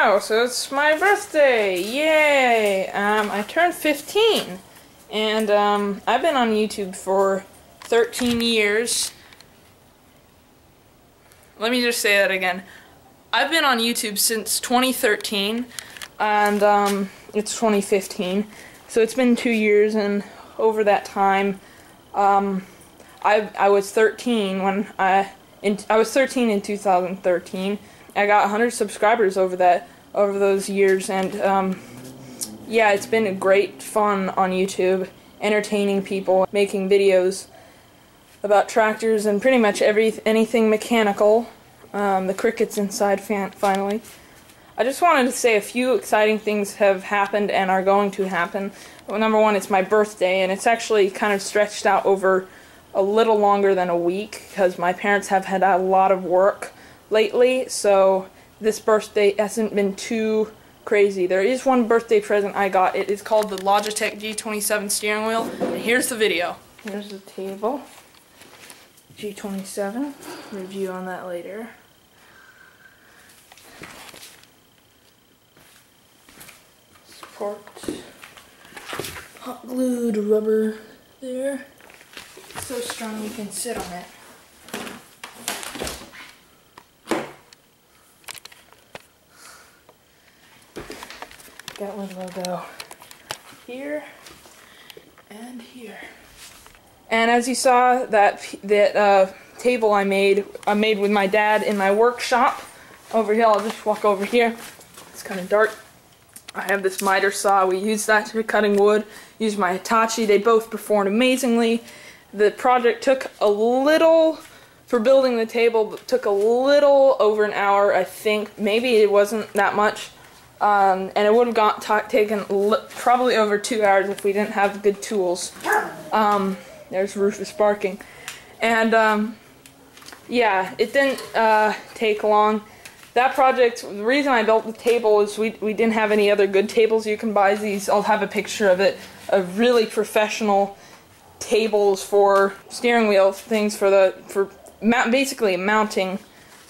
Wow, so it's my birthday! Yay! I turned 15, and I've been on YouTube for 13 years. Let me just say that again. I've been on YouTube since 2013, and it's 2015, so it's been 2 years, and over that time, I was 13 when I was 13 in 2013. I got 100 subscribers over those years, and yeah, it's been great fun on YouTube, entertaining people, making videos about tractors and pretty much anything mechanical. The cricket's inside finally. I just wanted to say a few exciting things have happened and are going to happen. Well, number one, it's my birthday, and it's actually kind of stretched out over a little longer than a week because my parents have had a lot of work lately, so this birthday hasn't been too crazy. There is one birthday present I got. It is called the Logitech G27 steering wheel, and here's the video. Here's the table. G27. Review on that later. Support. Hot glued rubber there. It's so strong you can sit on it. Got one logo here and here. And as you saw, that table I made with my dad in my workshop over here. I'll just walk over here. It's kind of dark. I have this miter saw. We use that for cutting wood. Use my Hitachi. They both performed amazingly. The project took a little, for building the table, took a little over an hour, I think. Maybe it wasn't that much. And it would have taken probably over 2 hours if we didn't have good tools. There's Rufus barking. And yeah, it didn't take long. That project, the reason I built the table is we didn't have any other good tables you can buy. These, I'll have a picture of it, of really professional tables for steering wheel things basically mounting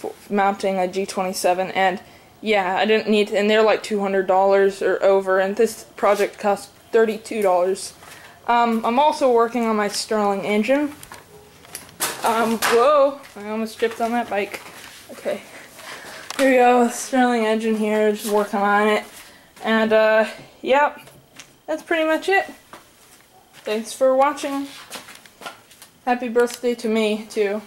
a G27. And yeah, I didn't need, and they're like $200 or over, and this project cost $32. I'm also working on my Stirling engine. Whoa, I almost tripped on that bike. Okay, here we go, Stirling engine here, just working on it. And yep, that's pretty much it. Thanks for watching. Happy birthday to me, too.